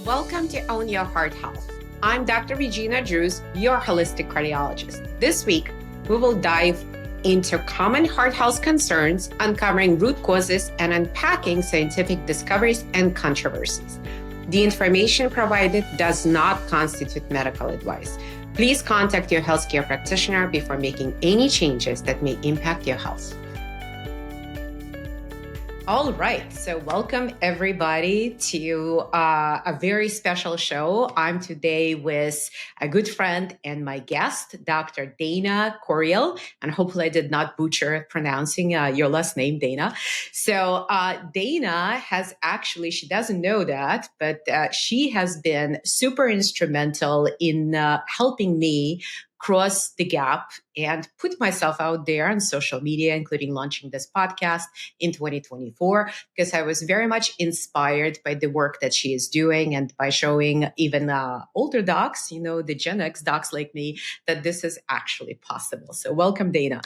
Welcome to Own Your Heart Health. I'm Dr. Regina Druz, your holistic cardiologist. This week, we will dive into common heart health concerns, uncovering root causes, and unpacking scientific discoveries and controversies. The information provided does not constitute medical advice. Please contact your healthcare practitioner before making any changes that may impact your health. All right, so welcome everybody to a very special show. I'm today with a good friend and my guest, Dr. Dana Corriel, and hopefully I did not butcher pronouncing your last name, Dana. So Dana has actually, she doesn't know that, but she has been super instrumental in helping me cross the gap and put myself out there on social media, including launching this podcast in 2024, because I was very much inspired by the work that she is doing and by showing even older docs, the Gen X docs like me, that this is actually possible. So welcome, Dana.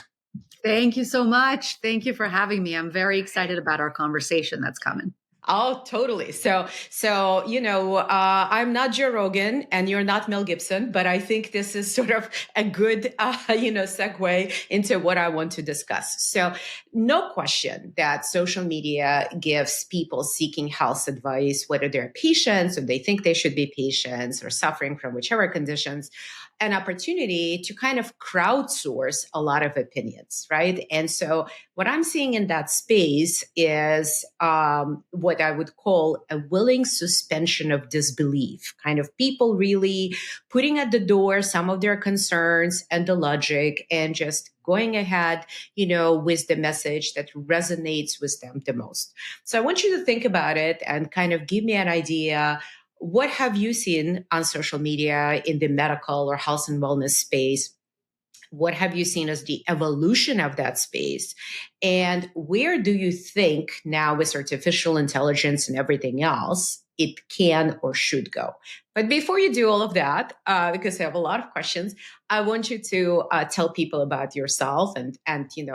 Thank you so much. Thank you for having me. I'm very excited about our conversation that's coming. Oh, totally. So I'm not Joe Rogan and you're not Mel Gibson, but I think this is sort of a good, segue into what I want to discuss. So no question that social media gives people seeking health advice, whether they're patients or they think they should be patients or suffering from whichever conditions, an opportunity to kind of crowdsource a lot of opinions, right? And so what I'm seeing in that space is what I would call a willing suspension of disbelief, kind of people really putting at the door some of their concerns and the logic and just going ahead, with the message that resonates with them the most. So I want you to think about it and kind of give me an idea. What have you seen on social media in the medical or health and wellness space? What have you seen as the evolution of that space? And where do you think now with artificial intelligence and everything else, it can or should go? But before you do all of that, because I have a lot of questions, I want you to tell people about yourself and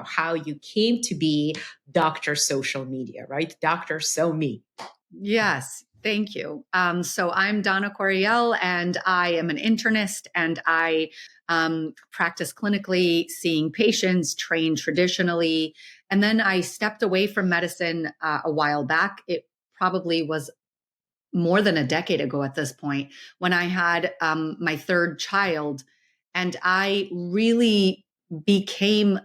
how you came to be Dr. Social Media, right? Dr. SoMe. Yes. Thank you. So I'm Dana Corriel, and I am an internist, and I practice clinically, seeing patients, trained traditionally. And then I stepped away from medicine a while back. It probably was more than a decade ago at this point, when I had my third child, and I really became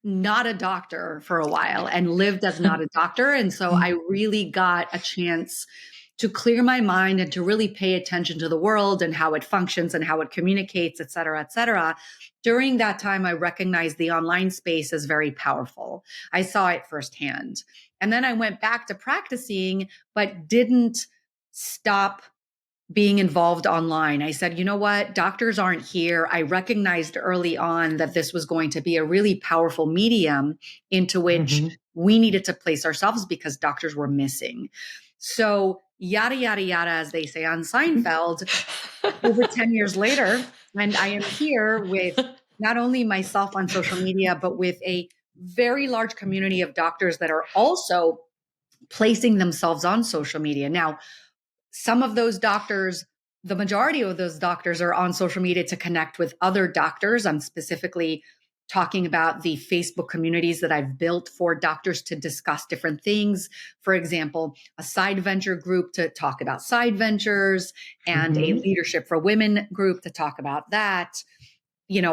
not a doctor for a while and lived as not a doctor. And so I really got a chance to clear my mind and to really pay attention to the world and how it functions and how it communicates, et cetera, et cetera. During that time, I recognized the online space as very powerful. I saw it firsthand. And then I went back to practicing, but didn't stop being involved online. I said, you know what? Doctors aren't here. I recognized early on that this was going to be a really powerful medium into which we needed to place ourselves because doctors were missing. So yada, yada, yada, as they say on Seinfeld, over 10 years later, and I am here with not only myself on social media, but with a very large community of doctors that are also placing themselves on social media. Now, some of those doctors, the majority of those doctors are on social media to connect with other doctors. I'm specifically talking about the Facebook communities that I've built for doctors to discuss different things. For example, a side venture group to talk about side ventures, and a leadership for women group to talk about that.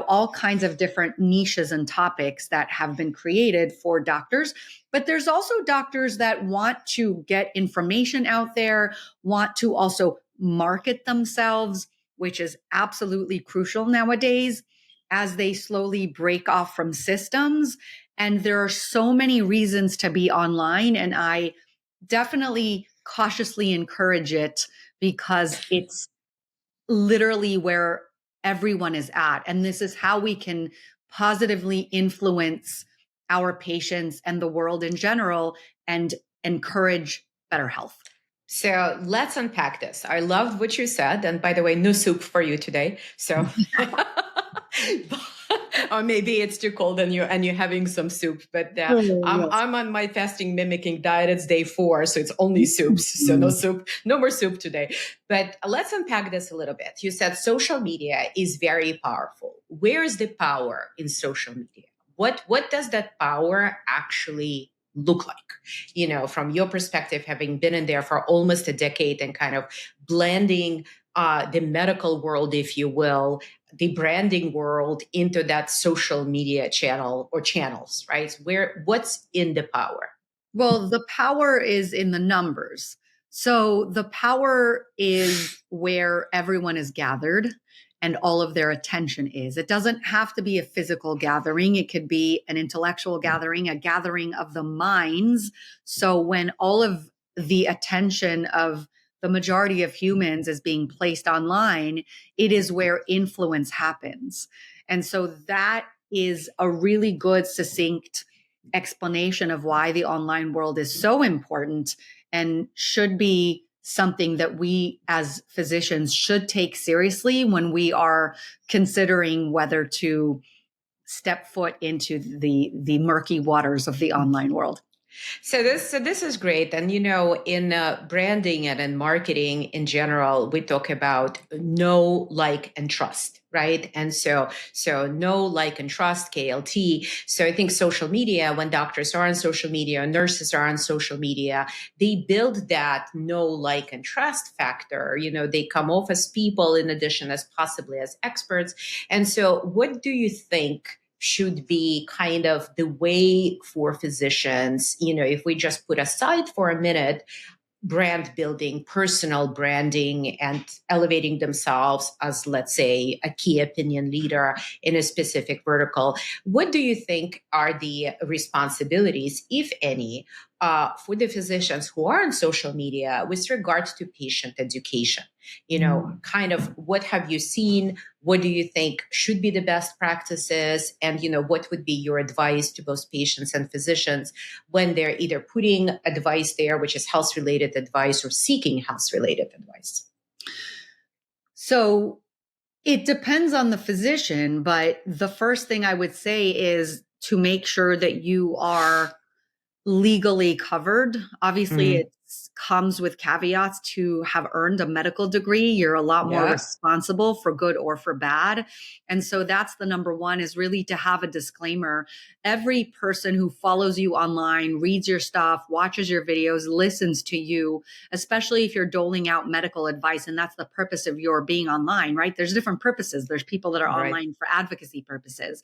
All kinds of different niches and topics that have been created for doctors. But there's also doctors that want to get information out there, want to also market themselves, which is absolutely crucial nowadays as they slowly break off from systems. And there are so many reasons to be online. And I definitely cautiously encourage it because it's literally where everyone is at. And this is how we can positively influence our patients and the world in general and encourage better health. So let's unpack this. I loved what you said. And by the way, no soup for you today. So, Or maybe it's too cold and you're having some soup. But Oh, yes. I'm on my fasting mimicking diet. It's day 4, so it's only soups. So no Mm. soup, no more soup today. But let's unpack this a little bit. You said social media is very powerful. Where is the power in social media? What does that power actually look like? From your perspective, having been in there for almost a decade and kind of blending the medical world, if you will, the branding world into that social media channel or channels, right? What's in the power? Well, the power is in the numbers. So the power is where everyone is gathered and all of their attention is. It doesn't have to be a physical gathering. It could be an intellectual gathering, a gathering of the minds. So when all of the attention of the majority of humans is being placed online, it is where influence happens. And so that is a really good, succinct explanation of why the online world is so important and should be something that we as physicians should take seriously when we are considering whether to step foot into the murky waters of the online world. So this is great. And in branding and in marketing in general, we talk about know, like, and trust, right? And so know, like, and trust, KLT. So I think social media, when doctors are on social media, nurses are on social media, they build that know, like, and trust factor. They come off as people in addition as possibly as experts. And so what do you think should be kind of the way for physicians, if we just put aside for a minute brand building, personal branding, and elevating themselves as, let's say, a key opinion leader in a specific vertical. What do you think are the responsibilities, if any, for the physicians who are on social media with regards to patient education? Kind of what have you seen? What do you think should be the best practices? And, what would be your advice to both patients and physicians when they're either putting advice there, which is health related advice, or seeking health related advice? So it depends on the physician, but the first thing I would say is to make sure that you are legally covered. Obviously, Mm, it comes with caveats. To have earned a medical degree, you're a lot more yeah. responsible for good or for bad. And so that's the number one, is really to have a disclaimer. Every person who follows you online, reads your stuff, watches your videos, listens to you, especially if you're doling out medical advice. And that's the purpose of your being online, right? There's different purposes. There's people that are Right. online for advocacy purposes.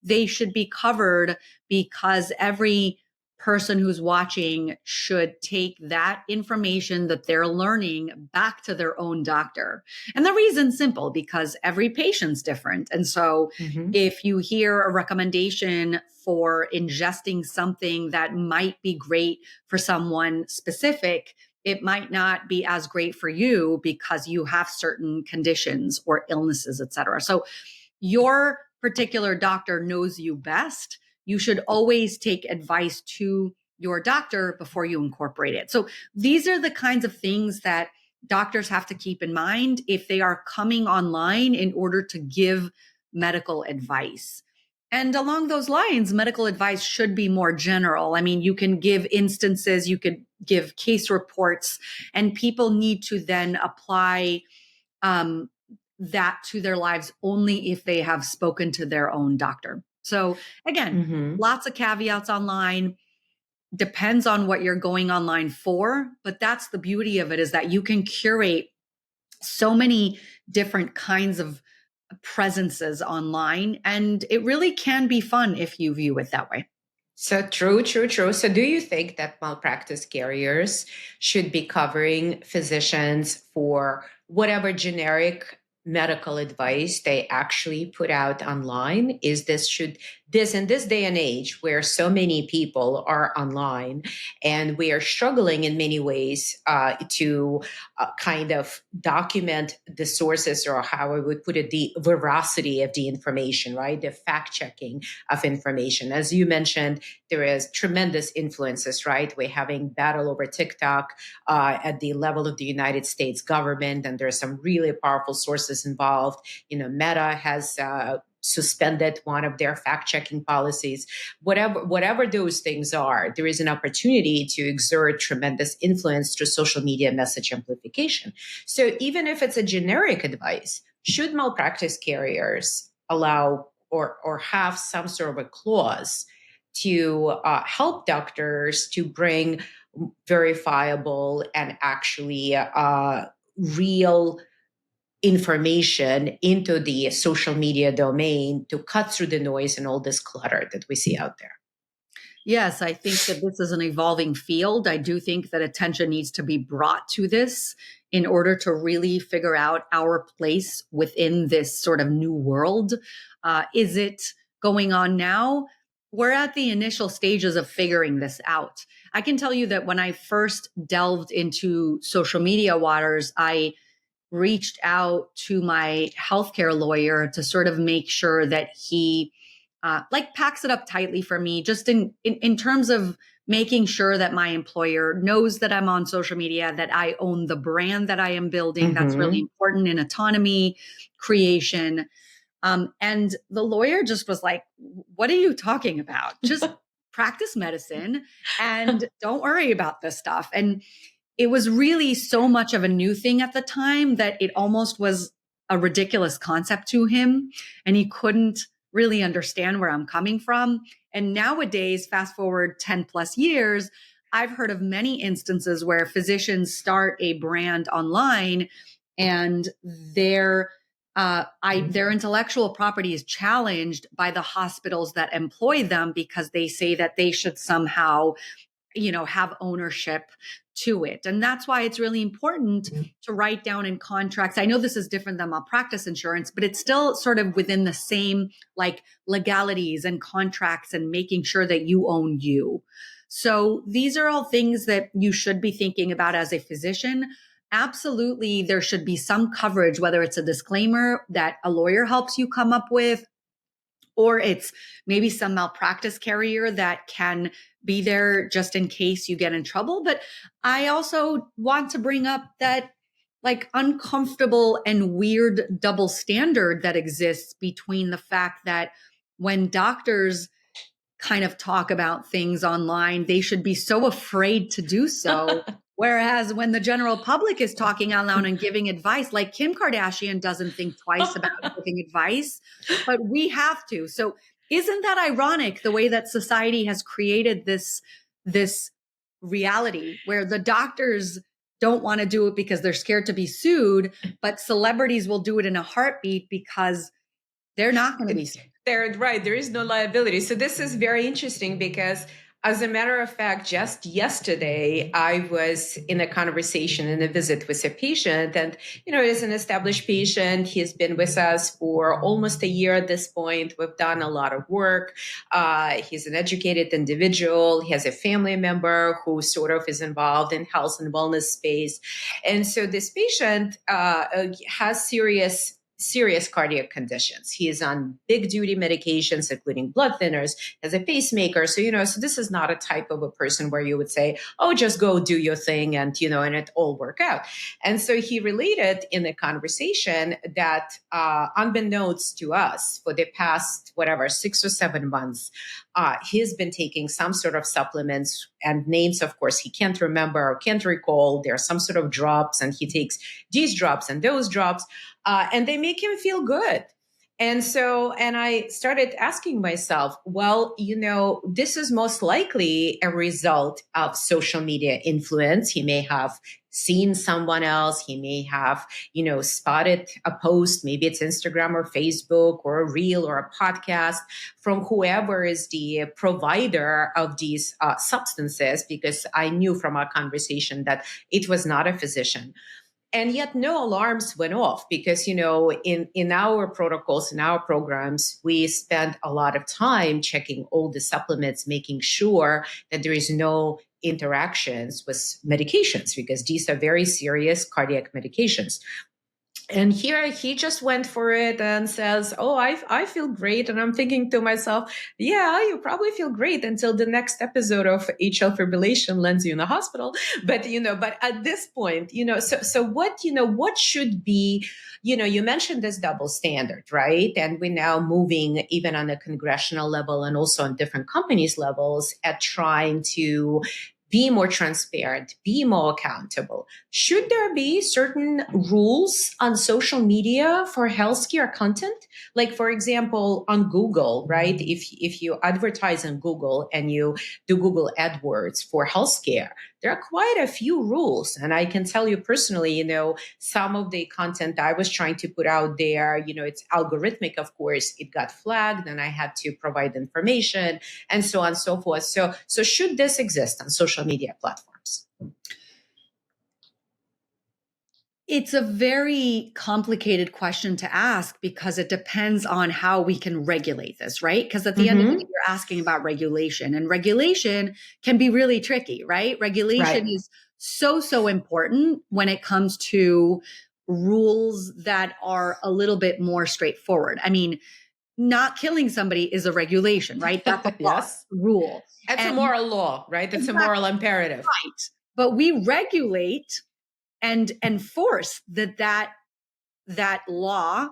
They should be covered because every person who's watching should take that information that they're learning back to their own doctor. And the reason's simple, because every patient's different. And so Mm-hmm. if you hear a recommendation for ingesting something that might be great for someone specific, it might not be as great for you because you have certain conditions or illnesses, et cetera. So your particular doctor knows you best. You should always take advice to your doctor before you incorporate it. So these are the kinds of things that doctors have to keep in mind if they are coming online in order to give medical advice. And along those lines, medical advice should be more general. I mean, you can give instances, you could give case reports, and people need to then apply um, that to their lives only if they have spoken to their own doctor. So again, Mm-hmm. lots of caveats online. Depends on what you're going online for, but that's the beauty of it, is that you can curate so many different kinds of presences online, and it really can be fun if you view it that way. So true, true, true. So do you think that malpractice carriers should be covering physicians for whatever generic medical advice they actually put out online? Should this, in this day and age where so many people are online and we are struggling in many ways to kind of document the sources, or how I would put it, the veracity of the information, right? The fact checking of information. As you mentioned, there is tremendous influences, right? We're having battle over TikTok at the level of the United States government, and there's some really powerful sources involved. Meta has suspended one of their fact-checking policies, whatever those things are, there is an opportunity to exert tremendous influence through social media message amplification. So even if it's a generic advice, should malpractice carriers allow or have some sort of a clause to help doctors to bring verifiable and actually real information into the social media domain to cut through the noise and all this clutter that we see out there? Yes, I think that this is an evolving field. I do think that attention needs to be brought to this in order to really figure out our place within this sort of new world. Is it going on now? We're at the initial stages of figuring this out. I can tell you that when I first delved into social media waters, I reached out to my healthcare lawyer to sort of make sure that he packs it up tightly for me, just in terms of making sure that my employer knows that I'm on social media, that I own the brand that I am building. That's really important in autonomy creation. And the lawyer just was like, what are you talking about? Just practice medicine and don't worry about this stuff. And it was really so much of a new thing at the time that it almost was a ridiculous concept to him. And he couldn't really understand where I'm coming from. And nowadays, fast forward 10 plus years, I've heard of many instances where physicians start a brand online and their intellectual property is challenged by the hospitals that employ them because they say that they should somehow, have ownership to it. And that's why it's really important to write down in contracts. I know this is different than malpractice insurance, but it's still sort of within the same legalities and contracts and making sure that you own you. So these are all things that you should be thinking about as a physician. Absolutely, there should be some coverage, whether it's a disclaimer that a lawyer helps you come up with, or it's maybe some malpractice carrier that can be there just in case you get in trouble. But I also want to bring up that uncomfortable and weird double standard that exists between the fact that when doctors kind of talk about things online, they should be so afraid to do so. Whereas when the general public is talking out loud and giving advice, like Kim Kardashian doesn't think twice about giving advice, but we have to. So isn't that ironic, the way that society has created this reality where the doctors don't want to do it because they're scared to be sued, but celebrities will do it in a heartbeat because they're not going to be sued. They're right. There is no liability. So this is very interesting because, as a matter of fact, just yesterday, I was in a conversation and a visit with a patient, and, is an established patient. He's been with us for almost a year at this point. We've done a lot of work. He's an educated individual. He has a family member who sort of is involved in health and wellness space. And so this patient has serious cardiac conditions. He is on big duty medications, including blood thinners, has a pacemaker. So, so this is not a type of a person where you would say, oh, just go do your thing and, and it all work out. And so he related in the conversation that unbeknownst to us for the past, 6 or 7 months, he's been taking some sort of supplements, and names, of course, he can't remember or can't recall. There are some sort of drops, and he takes these drops and those drops, and they make him feel good. And I started asking myself, well, this is most likely a result of social media influence. He may have seen someone else. He may have, spotted a post, maybe it's Instagram or Facebook or a reel or a podcast from whoever is the provider of these substances, because I knew from our conversation that it was not a physician. And yet no alarms went off because, in our protocols, in our programs, we spend a lot of time checking all the supplements, making sure that there is no interactions with medications, because these are very serious cardiac medications. And here he just went for it and says, "Oh, I feel great." And I'm thinking to myself, "Yeah, you probably feel great until the next episode of atrial fibrillation lands you in the hospital." But at this point, so what, what should be, you mentioned this double standard, right? And we're now moving even on a congressional level and also on different companies levels at trying to be more transparent, be more accountable. Should there be certain rules on social media for healthcare content? Like, for example, on Google, right? If you advertise on Google and you do Google AdWords for healthcare, there are quite a few rules. And I can tell you personally, some of the content I was trying to put out there, it's algorithmic, of course, it got flagged and I had to provide information and so on and so forth. So should this exist on social media platforms? It's a very complicated question to ask because it depends on how we can regulate this, right? Because at the end of the day, you're asking about regulation, and regulation can be really tricky, right? Regulation is so important when it comes to rules that are a little bit more straightforward. I mean, not killing somebody is a regulation, right? That's a yes. rule. That's a moral law, right? That's exactly. A moral imperative. Right. But we regulate and enforce that law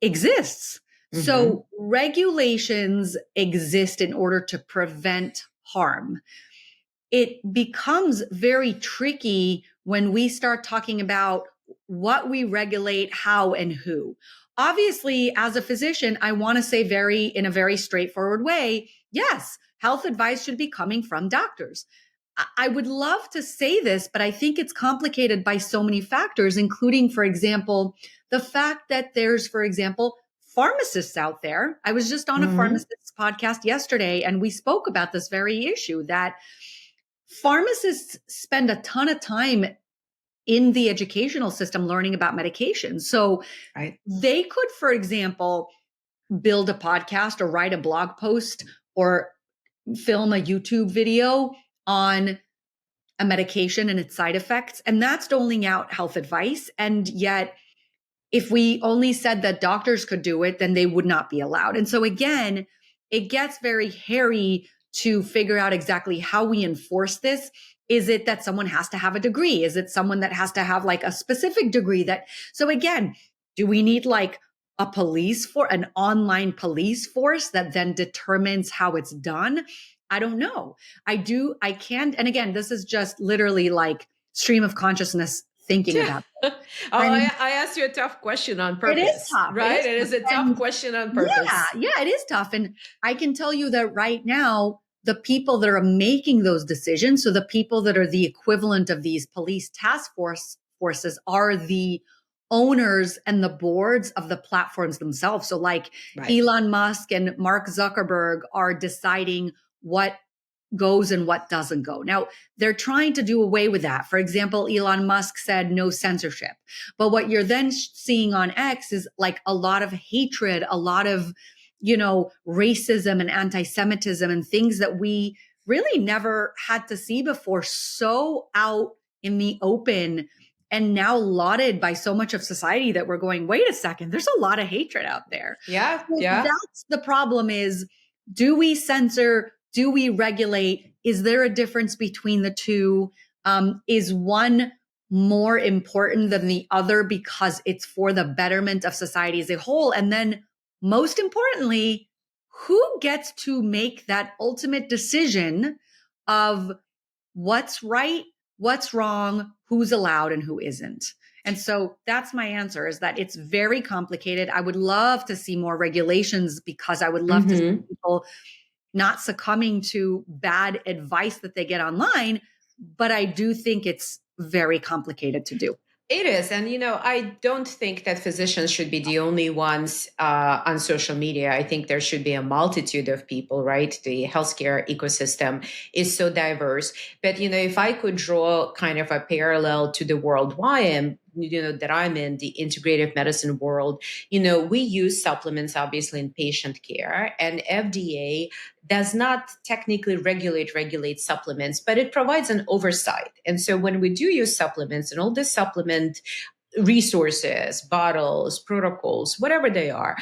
exists. Mm-hmm. So regulations exist in order to prevent harm. It becomes very tricky when we start talking about what we regulate, how and who. Obviously, as a physician, I want to say in a very straightforward way, yes, health advice should be coming from doctors. I would love to say this, but I think it's complicated by so many factors, including, for example, the fact that there's, for example, pharmacists out there. I was just on a pharmacist's podcast yesterday, and we spoke about this very issue that pharmacists spend a ton of time in the educational system learning about medications. So they could, for example, build a podcast or write a blog post or film a YouTube video on a medication and its side effects. And that's doling out health advice. And yet, if we only said that doctors could do it, then they would not be allowed. And so again, it gets very hairy to figure out exactly how we enforce this. Is it that someone has to have a degree? Is it someone that has to have like a specific degree so again, do we need like an online police force that then determines how it's done? I don't know. I can. And again, this is just literally like stream of consciousness thinking about it. I asked you a tough question on purpose. It is tough. Right? It is a tough question on purpose. Yeah, it is tough. And I can tell you that right now, the people that are making those decisions, so the people that are the equivalent of these police task forces are the owners and the boards of the platforms themselves. So like Elon Musk and Mark Zuckerberg are deciding what goes and what doesn't go. Now, they're trying to do away with that. For example, Elon Musk said no censorship. But what you're then seeing on X is like a lot of hatred, a lot of, racism and anti-Semitism and things that we really never had to see before, so out in the open and now lauded by so much of society that we're going, wait a second, there's a lot of hatred out there. Yeah. That's the problem is, do we censor? Do we regulate? Is there a difference between the two? Is one more important than the other because it's for the betterment of society as a whole? And then most importantly, who gets to make that ultimate decision of what's right, what's wrong, who's allowed and who isn't? And so that's my answer, is that it's very complicated. I would love to see more regulations because I would love to see people not succumbing to bad advice that they get online. But I do think it's very complicated to do. It is. And, I don't think that physicians should be the only ones on social media. I think there should be a multitude of people, right? The healthcare ecosystem is so diverse. But, if I could draw kind of a parallel to the world that I'm in, the integrative medicine world, we use supplements obviously in patient care, and FDA does not technically regulate supplements, but it provides an oversight. And so when we do use supplements, and all this supplement resources, bottles, protocols, whatever they are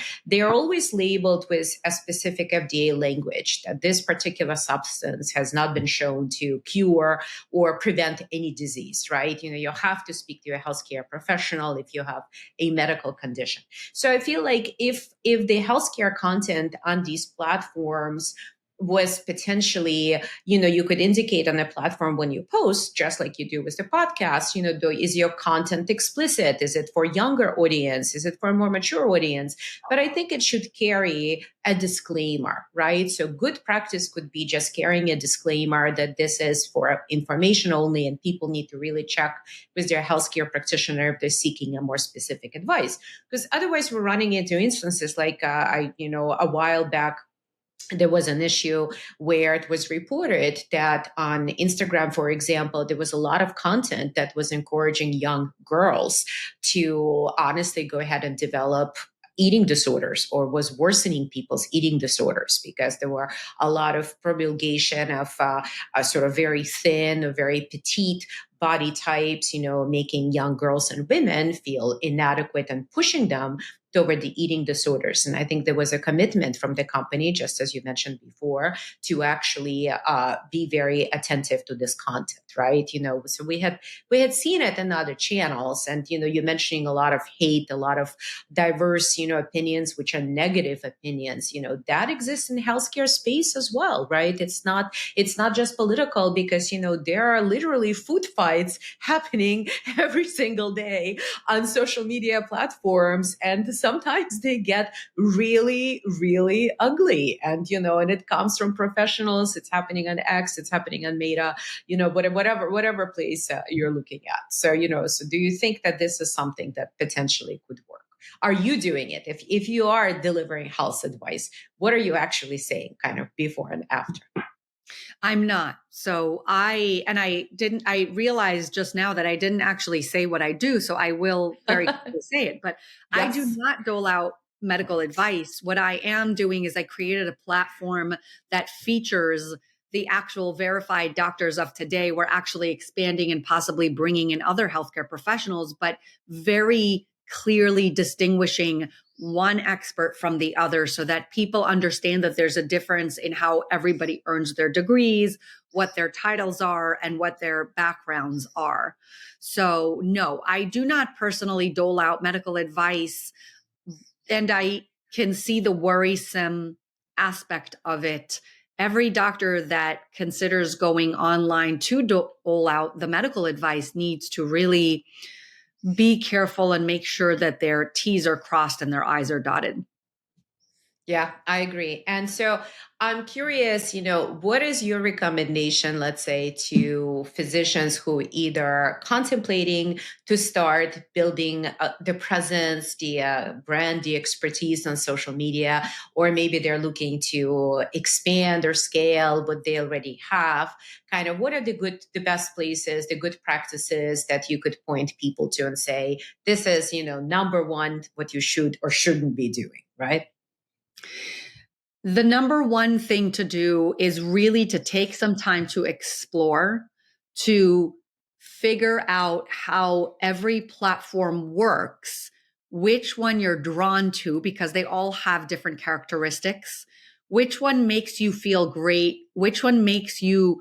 always labeled with a specific FDA language that this particular substance has not been shown to cure or prevent any disease, right? You have to speak to a healthcare professional if you have a medical condition. So I feel like if the healthcare content on these platforms was potentially, you could indicate on a platform when you post, just like you do with the podcast, is your content explicit? Is it for younger audience? Is it for a more mature audience? But I think it should carry a disclaimer, right? So good practice could be just carrying a disclaimer that this is for information only, and people need to really check with their healthcare practitioner if they're seeking a more specific advice. Because otherwise we're running into instances like a while back, there was an issue where it was reported that on Instagram, for example, there was a lot of content that was encouraging young girls to honestly go ahead and develop eating disorders, or was worsening people's eating disorders, because there were a lot of promulgation of a sort of very thin, very petite body types, making young girls and women feel inadequate and pushing them toward the eating disorders. And I think there was a commitment from the company, just as you mentioned before, to actually be very attentive to this content, right? So we had seen it in other channels, and you're mentioning a lot of hate, a lot of diverse, opinions, which are negative opinions. That exists in healthcare space as well, right? It's not just political, because there are literally food fights happening every single day on social media platforms, and sometimes they get really, really ugly. And it comes from professionals. It's happening on X, it's happening on Meta, whatever place you're looking at. So so do you think that this is something that potentially could work? Are you doing it? If you are delivering health advice, what are you actually saying, kind of before and after? I'm not. So I realized just now that I didn't actually say what I do. So I will very quickly say it, but I do Yes. not dole out medical advice. What I am doing is I created a platform that features the actual verified doctors of today. We're actually expanding and possibly bringing in other healthcare professionals, but very clearly distinguishing one expert from the other, so that people understand that there's a difference in how everybody earns their degrees, what their titles are, and what their backgrounds are. So no, I do not personally dole out medical advice, and I can see the worrisome aspect of it. Every doctor that considers going online to dole out the medical advice needs to really be careful and make sure that their T's are crossed and their I's are dotted. Yeah, I agree. And so I'm curious, what is your recommendation, let's say, to physicians who either contemplating to start building the presence, the brand, the expertise on social media, or maybe they're looking to expand or scale what they already have? Kind of what are the best places, the good practices that you could point people to and say, this is, number one, what you should or shouldn't be doing, right? The number one thing to do is really to take some time to explore, to figure out how every platform works, which one you're drawn to, because they all have different characteristics, which one makes you feel great, which one makes you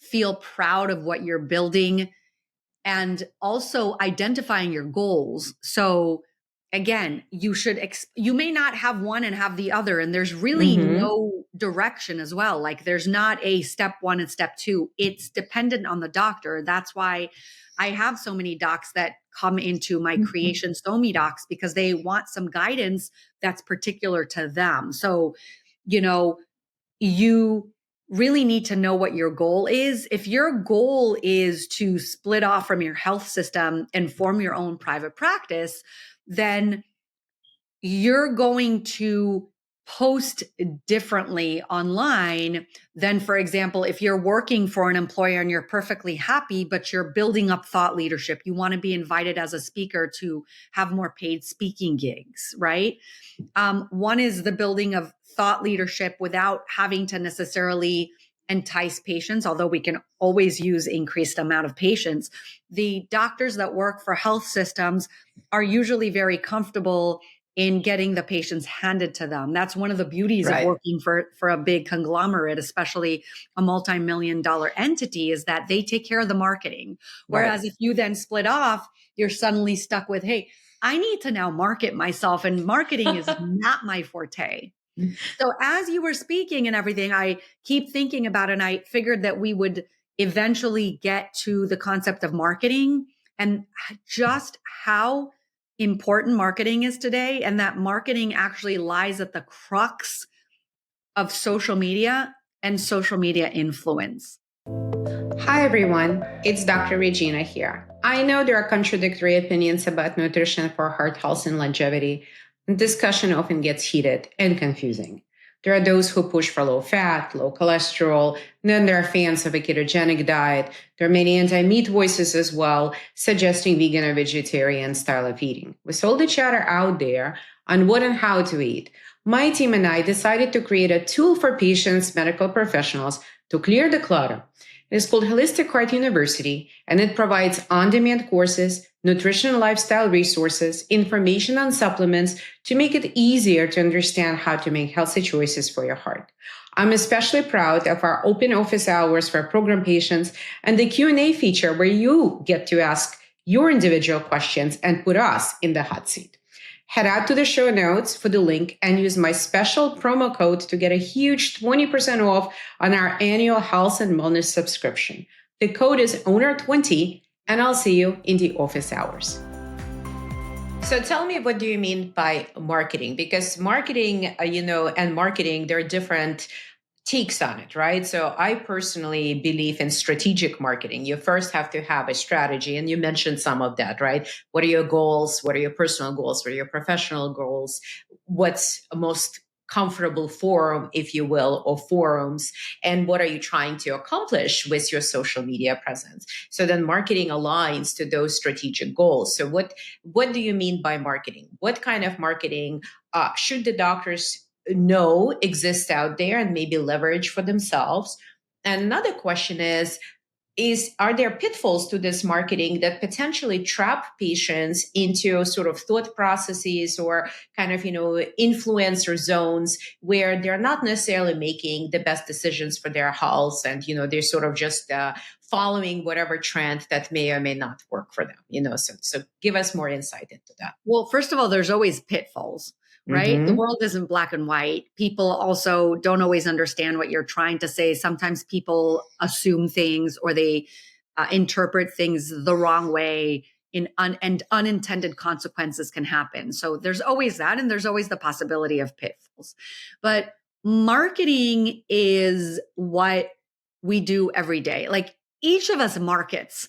feel proud of what you're building, and also identifying your goals. So again, you may not have one and have the other, and there's really Mm-hmm. no direction as well. Like there's not a step one and step two. It's dependent on the doctor. That's why I have so many docs that come into my creation SoMeDocs, because they want some guidance that's particular to them. So, you know, you really need to know what your goal is. If your goal is to split off from your health system and form your own private practice, then you're going to post differently online than, for example, if you're working for an employer and you're perfectly happy, but you're building up thought leadership. You want to be invited as a speaker to have more paid speaking gigs, right? One is the building of thought leadership without having to necessarily entice patients, although we can always use increased amount of patients. The doctors that work for health systems are usually very comfortable in getting the patients handed to them. That's one of the beauties of working for a big conglomerate, especially a multi-million-dollar entity, is that they take care of the marketing. Whereas if you then split off, you're suddenly stuck with, hey, I need to now market myself, and marketing is not my forte. So as you were speaking and everything, I keep thinking about it, and I figured that we would eventually get to the concept of marketing and just how important marketing is today, and that marketing actually lies at the crux of social media and social media influence. Hi, everyone. It's Dr. Regina here. I know there are contradictory opinions about nutrition for heart health and longevity. Discussion often gets heated and confusing. There are those who push for low fat, low cholesterol. Then there are fans of a ketogenic diet. There are many anti-meat voices as well, suggesting vegan or vegetarian style of eating. With all the chatter out there on what and how to eat, my team and I decided to create a tool for patients, medical professionals to clear the clutter. It is called Holistic Heart University, and it provides on-demand courses, nutrition and lifestyle resources, information on supplements to make it easier to understand how to make healthy choices for your heart. I'm especially proud of our open office hours for program patients and the Q&A feature where you get to ask your individual questions and put us in the hot seat. Head out to the show notes for the link and use my special promo code to get a huge 20% off on our annual health and wellness subscription. The code is OWNER20, and I'll see you in the office hours. So tell me, what do you mean by marketing? Because marketing, and marketing, there are different takes on it, right? So I personally believe in strategic marketing. You first have to have a strategy, and you mentioned some of that, right? What are your goals? What are your personal goals? What are your professional goals? What's most comfortable forum, if you will, or forums, and what are you trying to accomplish with your social media presence? So then marketing aligns to those strategic goals. So what do you mean by marketing? What kind of marketing should the doctors know exists out there and maybe leverage for themselves? And another question is are there pitfalls to this marketing that potentially trap patients into sort of thought processes or kind of, influencer zones where they're not necessarily making the best decisions for their health, and, they're sort of just following whatever trend that may or may not work for them, so give us more insight into that. Well, first of all, there's always pitfalls. Right? The world isn't black and white. People also don't always understand what you're trying to say. Sometimes people assume things, or they interpret things the wrong way, and unintended consequences can happen. So there's always that, and there's always the possibility of pitfalls. But marketing is what we do every day. Like each of us markets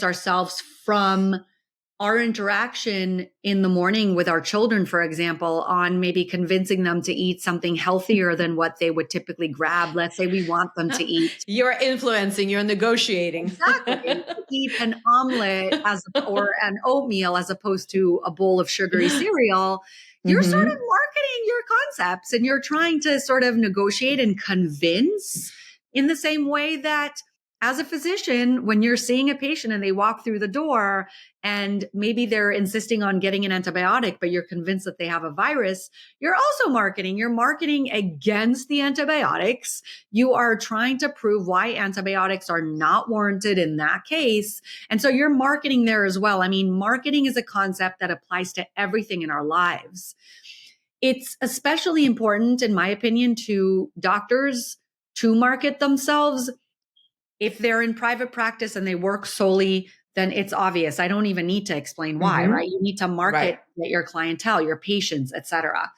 ourselves from our interaction in the morning with our children, for example, on maybe convincing them to eat something healthier than what they would typically grab. Let's say we want them to eat. You're influencing, you're negotiating. Exactly. Eat an omelet or an oatmeal as opposed to a bowl of sugary cereal. You're sort of marketing your concepts, and you're trying to sort of negotiate and convince, in the same way that as a physician, when you're seeing a patient and they walk through the door and maybe they're insisting on getting an antibiotic, but you're convinced that they have a virus, you're also marketing. You're marketing against the antibiotics. You are trying to prove why antibiotics are not warranted in that case. And so you're marketing there as well. I mean, marketing is a concept that applies to everything in our lives. It's especially important, in my opinion, to doctors to market themselves. If they're in private practice and they work solely, then it's obvious. I don't even need to explain why, right? You need to market your clientele, your patients, et cetera.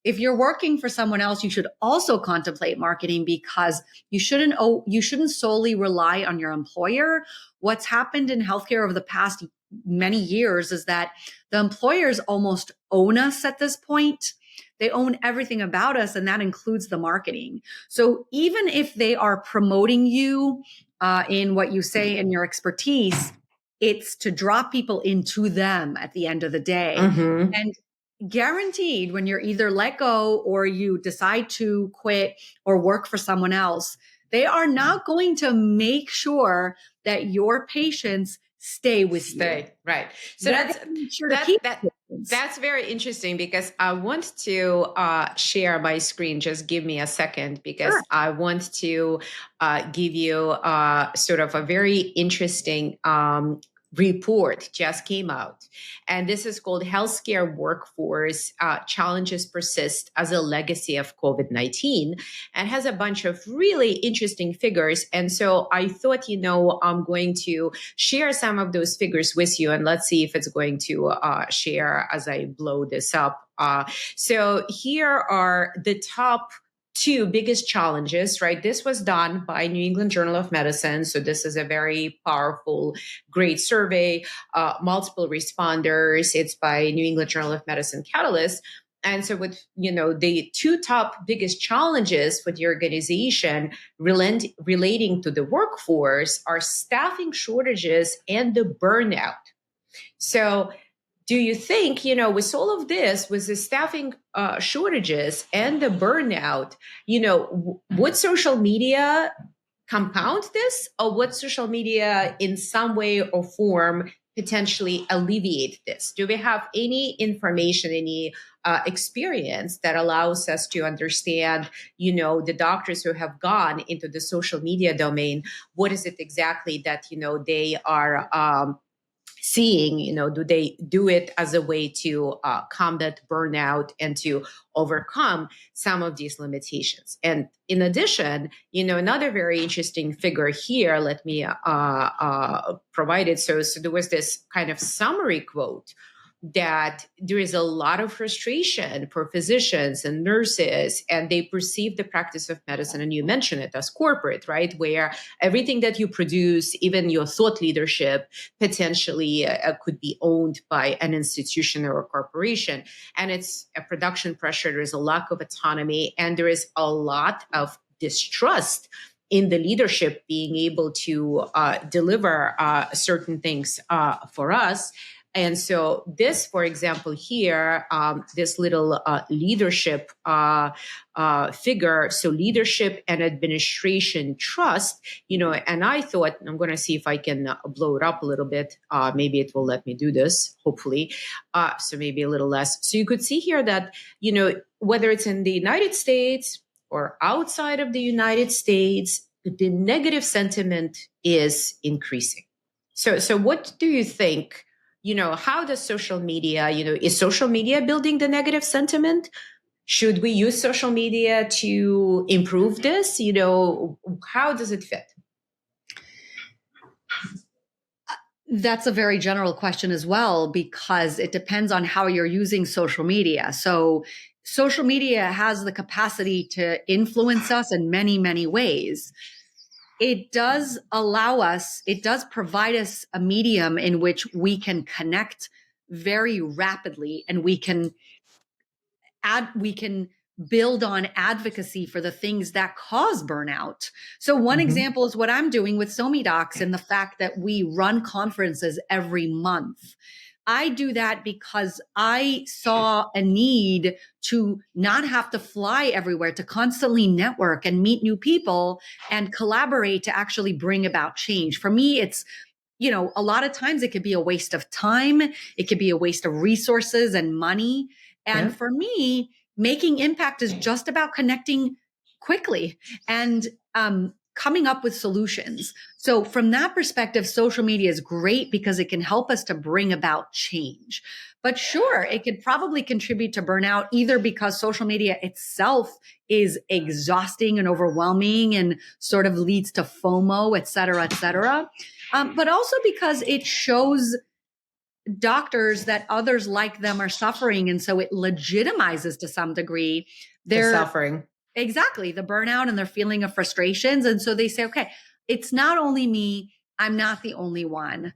If you're working for someone else, you should also contemplate marketing, because you shouldn't solely rely on your employer. What's happened in healthcare over the past many years is that the employers almost own us at this point. They own everything about us, and that includes the marketing. So even if they are promoting you in what you say and your expertise, it's to draw people into them at the end of the day. And guaranteed, when you're either let go or you decide to quit or work for someone else, They are not going to make sure that your patients stay with you. Right. So They're that's going to make sure to keep patients. that's very interesting, because I want to share my screen. Just give me a second, because Sure. I want to give you sort of a very interesting report just came out. And this is called Healthcare Workforce Challenges Persist as a Legacy of COVID-19, and has a bunch of really interesting figures. And so I thought, I'm going to share some of those figures with you, and let's see if it's going to share as I blow this up. So here are the top two biggest challenges, right? This was done by New England Journal of Medicine. So this is a very powerful, great survey, multiple responders. It's by New England Journal of Medicine Catalyst. And so with, the two top biggest challenges for the organization relating to the workforce are staffing shortages and the burnout. So do you think, with all of this, with the staffing shortages and the burnout, would social media compound this, or would social media in some way or form potentially alleviate this? Do we have any information, any experience that allows us to understand, the doctors who have gone into the social media domain, what is it exactly that, they are seeing? Do they do it as a way to combat burnout and to overcome some of these limitations? And in addition, another very interesting figure here, let me provide it. So there was this kind of summary quote that there is a lot of frustration for physicians and nurses, and they perceive the practice of medicine, and you mentioned it, as corporate, right? Where everything that you produce, even your thought leadership, potentially could be owned by an institution or a corporation. And it's a production pressure, there is a lack of autonomy, and there is a lot of distrust in the leadership being able to deliver certain things for us. And so this, for example, here, this little leadership figure, so leadership and administration trust, and I thought, I'm going to see if I can blow it up a little bit. Maybe it will let me do this, hopefully. So maybe a little less. So you could see here that, whether it's in the United States or outside of the United States, the negative sentiment is increasing. So what do you think? How does social media, is social media building the negative sentiment? Should we use social media to improve this? How does it fit? That's a very general question as well, because it depends on how you're using social media. So social media has the capacity to influence us in many, many ways. It does allow us, it does provide us a medium in which we can connect very rapidly, and we can build on advocacy for the things that cause burnout. So one example is what I'm doing with SoMeDocs, and the fact that we run conferences every month. I do that because I saw a need to not have to fly everywhere, to constantly network and meet new people and collaborate to actually bring about change. For me, it's, a lot of times it could be a waste of time. It could be a waste of resources and money. And for me, making impact is just about connecting quickly and coming up with solutions. So from that perspective, social media is great because it can help us to bring about change. But sure, it could probably contribute to burnout, either because social media itself is exhausting and overwhelming and sort of leads to FOMO, et cetera, but also because it shows doctors that others like them are suffering. And so it legitimizes to some degree their suffering. Exactly. The burnout and their feeling of frustrations. And so they say, okay, it's not only me, I'm not the only one.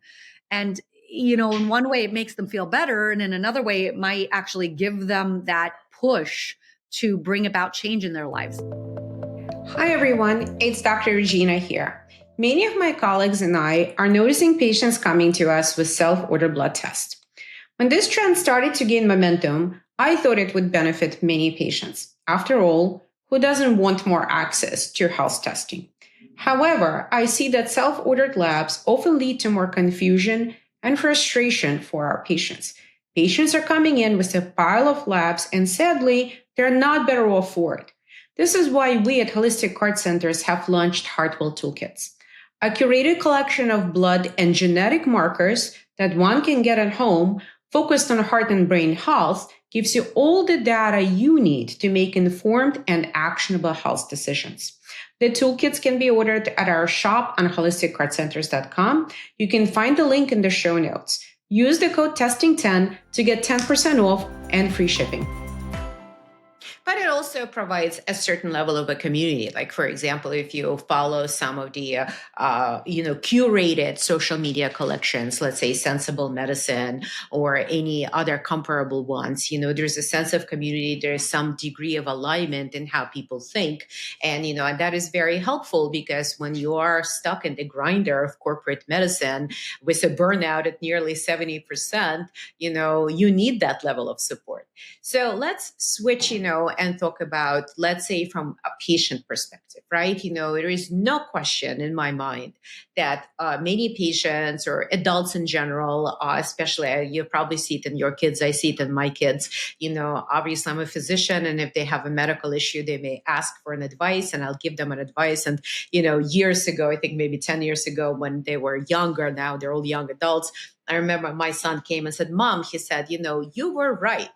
And, in one way it makes them feel better. And in another way, it might actually give them that push to bring about change in their lives. Hi, everyone. It's Dr. Regina here. Many of my colleagues and I are noticing patients coming to us with self-ordered blood tests. When this trend started to gain momentum, I thought it would benefit many patients. After all, who doesn't want more access to health testing? However, I see that self-ordered labs often lead to more confusion and frustration for our patients. Patients are coming in with a pile of labs, and sadly, they're not better off for it. This is why we at Holistic Heart Centers have launched Heartwell Toolkits, a curated collection of blood and genetic markers that one can get at home, focused on heart and brain health, gives you all the data you need to make informed and actionable health decisions. The toolkits can be ordered at our shop on holisticheartcenters.com. You can find the link in the show notes. Use the code TESTING10 to get 10% off and free shipping. But it also provides a certain level of a community. Like, for example, if you follow some of the, curated social media collections, let's say Sensible Medicine or any other comparable ones, there's a sense of community. There's some degree of alignment in how people think. And that is very helpful, because when you are stuck in the grinder of corporate medicine with a burnout at nearly 70%, you need that level of support. So let's switch, and talk about, let's say, from a patient perspective, right? There is no question in my mind that many patients or adults in general, especially, you probably see it in your kids, I see it in my kids, obviously I'm a physician, and if they have a medical issue, they may ask for an advice, and I'll give them an advice. And, years ago, I think maybe 10 years ago, when they were younger, now they're all young adults, I remember my son came and said, "Mom," he said, "you were right."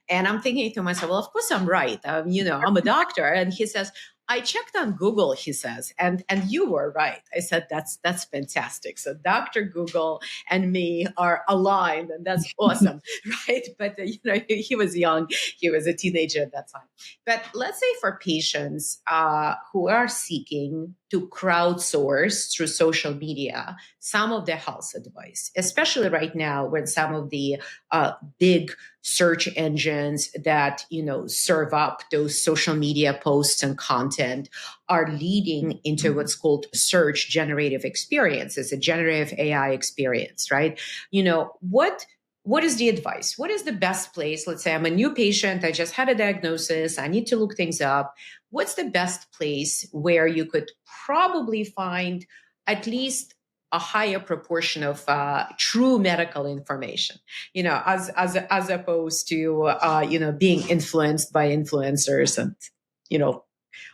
And I'm thinking to myself, well, of course I'm right. I'm a doctor. And he says, "I checked on Google," he says, and you were right. I said, that's fantastic. So Dr. Google and me are aligned, and that's awesome, right? But, he was young. He was a teenager at that time. But let's say for patients who are seeking to crowdsource through social media some of the health advice, especially right now when some of the big search engines that serve up those social media posts and content are leading into what's called search generative experiences, a generative AI experience, right? What is the advice? What is the best place? Let's say I'm a new patient. I just had a diagnosis. I need to look things up. What's the best place where you could probably find at least a higher proportion of true medical information, as opposed to being influenced by influencers and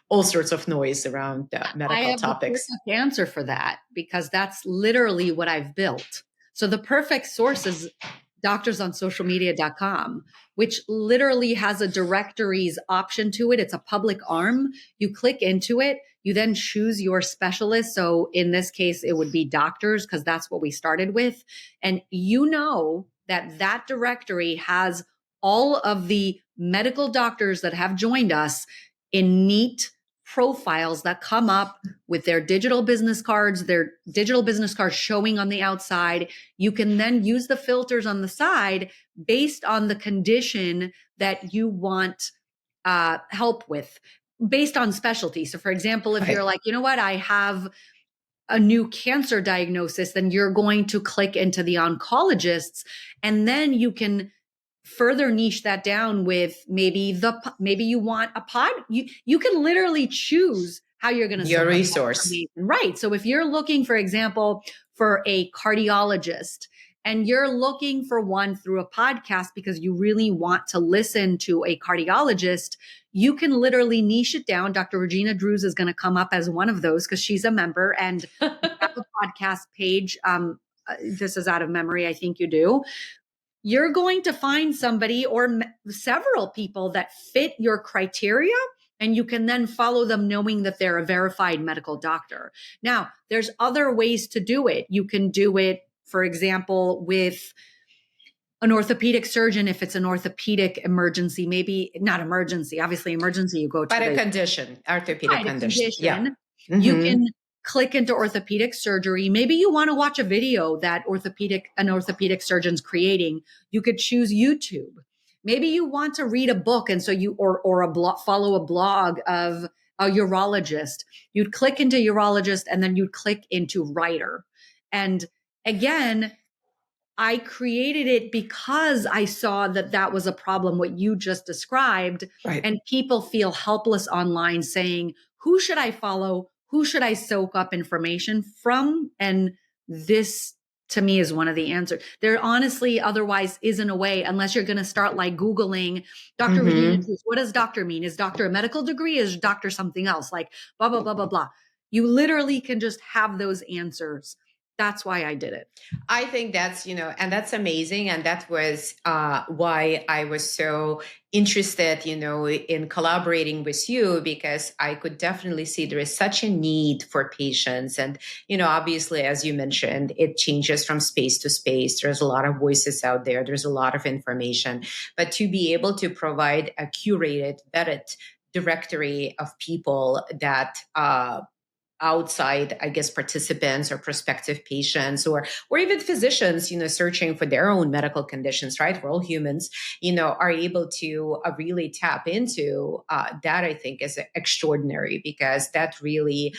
all sorts of noise around medical I have topics. the perfect answer for that, because that's literally what I've built. So the perfect source is doctorsonsocialmedia.com, which literally has a directories option to it. It's a public arm. You click into it. You then choose your specialist. So in this case, it would be doctors, because that's what we started with. And that directory has all of the medical doctors that have joined us in neat profiles that come up with their digital business cards showing on the outside. You can then use the filters on the side based on the condition that you want help with, based on specialty. So for example, if you're like, I have a new cancer diagnosis, then you're going to click into the oncologists, and then you can further niche that down with maybe you want a pod. You can literally choose how you're going to your resource. Right. So if you're looking, for example, for a cardiologist, and you're looking for one through a podcast because you really want to listen to a cardiologist, you can literally niche it down. Dr. Regina Druz is going to come up as one of those because she's a member, and you have a podcast page. This is out of memory. I think you do. You're going to find somebody or several people that fit your criteria, and you can then follow them knowing that they're a verified medical doctor. Now, there's other ways to do it. You can do it, for example, with an orthopedic surgeon. If it's an orthopedic emergency, maybe not emergency, obviously emergency, you go to a condition, orthopedic condition. Yeah. Mm-hmm. You can click into orthopedic surgery. Maybe you want to watch a video that an orthopedic surgeon's creating. You could choose YouTube. Maybe you want to read a book, and so follow a blog of a urologist. You'd click into urologist, and then you'd click into writer. And again, I created it because I saw that was a problem, what you just described. Right. And people feel helpless online saying, who should I follow? who should I soak up information from? And this to me is one of the answers. There honestly otherwise isn't a way, unless you're going to start like Googling Dr. Regina Druz. What does doctor mean? Is doctor a medical degree? Is doctor something else? Like blah, blah, blah, blah, blah. You literally can just have those answers. That's why I did it. I think that's, and that's amazing. And that was why I was so interested, in collaborating with you, because I could definitely see there is such a need for patients. And, obviously, as you mentioned, it changes from space to space. There's a lot of voices out there. There's a lot of information. But to be able to provide a curated, vetted directory of people that, outside, I guess, participants or prospective patients or even physicians, searching for their own medical conditions, right? We're all humans, are able to really tap into that, I think is extraordinary, because that really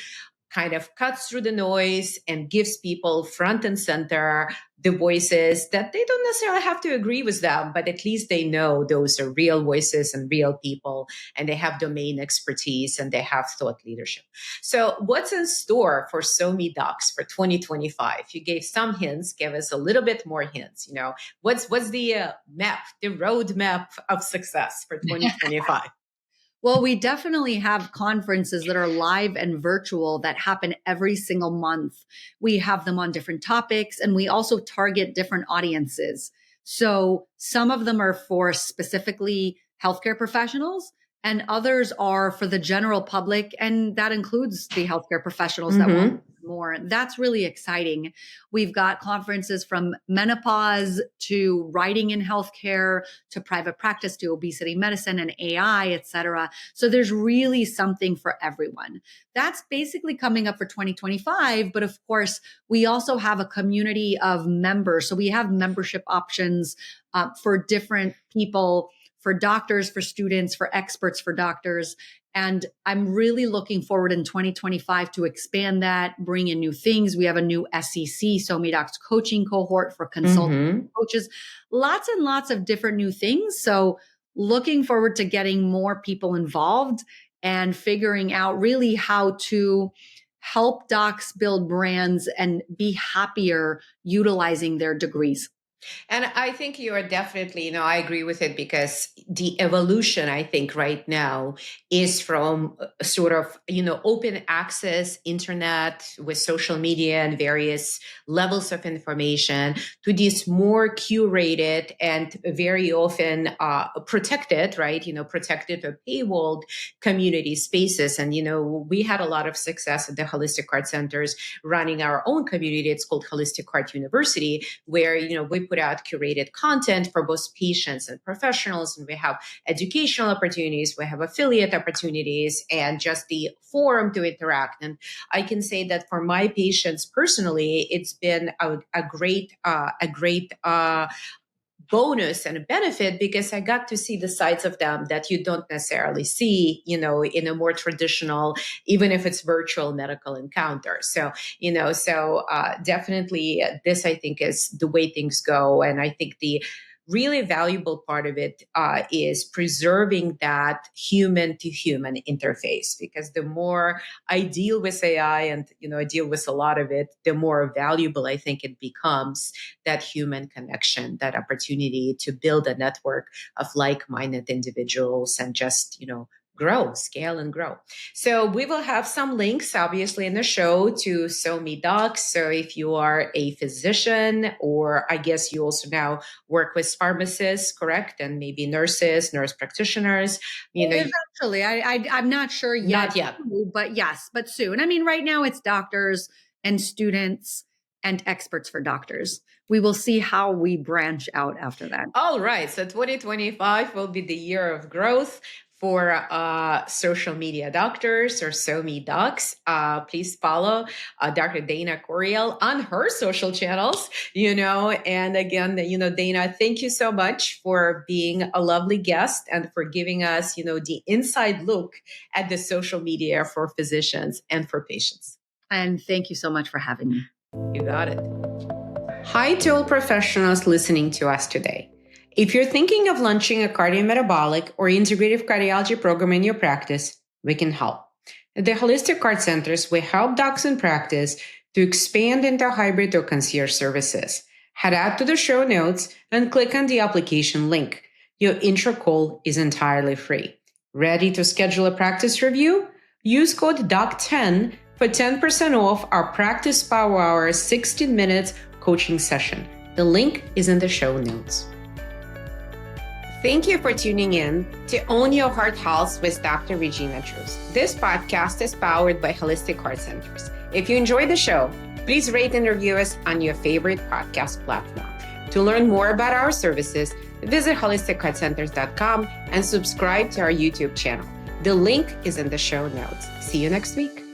kind of cuts through the noise and gives people front and center the voices that they don't necessarily have to agree with them, but at least they know those are real voices and real people, and they have domain expertise and they have thought leadership. So what's in store for SoMeDocs for 2025? You gave some hints, give us a little bit more hints. What's the map, the roadmap of success for 2025? Well, we definitely have conferences that are live and virtual that happen every single month. We have them on different topics, and we also target different audiences. So some of them are for specifically healthcare professionals, and others are for the general public. And that includes the healthcare professionals that want more. That's really exciting. We've got conferences from menopause to writing in healthcare to private practice to obesity medicine and AI, et cetera. So there's really something for everyone. That's basically coming up for 2025. But of course, we also have a community of members. So we have membership options for different people, for doctors, for students, for experts, for doctors. And I'm really looking forward in 2025 to expand that, bring in new things. We have a new SEC, SoMeDocs coaching cohort for consultant coaches, lots and lots of different new things. So looking forward to getting more people involved and figuring out really how to help docs build brands and be happier utilizing their degrees. And I think you are definitely, I agree with it, because the evolution, I think, right now is from sort of, open access internet with social media and various levels of information to these more curated and very often protected, right? Protected or paywalled community spaces. And, we had a lot of success at the Holistic Heart Centers running our own community. It's called Holistic Heart University, where, we put out curated content for both patients and professionals, and we have educational opportunities, we have affiliate opportunities, and just the forum to interact. And I can say that for my patients personally, it's been a great bonus and a benefit, because I got to see the sides of them that you don't necessarily see, in a more traditional, even if it's virtual medical encounter. So, definitely this, I think, is the way things go. And I think the really valuable part of it is preserving that human to human interface, because the more I deal with AI and, I deal with a lot of it, the more valuable I think it becomes, that human connection, that opportunity to build a network of like-minded individuals and just, grow, scale and grow. So we will have some links, obviously, in the show to SoMeDocs. So if you are a physician, or I guess you also now work with pharmacists, correct? And maybe nurse practitioners, Eventually, I'm not sure yet. Not yet. But yes, but soon. I mean, right now it's doctors and students and experts for doctors. We will see how we branch out after that. All right. So 2025 will be the year of growth for social media doctors, or SoMeDocs. Please follow Dr. Dana Corriel on her social channels, and again, Dana, thank you so much for being a lovely guest and for giving us, the inside look at the social media for physicians and for patients. And thank you so much for having me. You got it. Hi to all professionals listening to us today. If you're thinking of launching a cardiometabolic or integrative cardiology program in your practice, we can help. At the Holistic Heart Centers, we help docs in practice to expand into hybrid or concierge services. Head out to the show notes and click on the application link. Your intro call is entirely free. Ready to schedule a practice review? Use code DOC10 for 10% off our Practice Power Hour 16 minutes coaching session. The link is in the show notes. Thank you for tuning in to Own Your Heart Health with Dr. Regina Druz. This podcast is powered by Holistic Heart Centers. If you enjoyed the show, please rate and review us on your favorite podcast platform. To learn more about our services, visit holisticheartcenters.com and subscribe to our YouTube channel. The link is in the show notes. See you next week.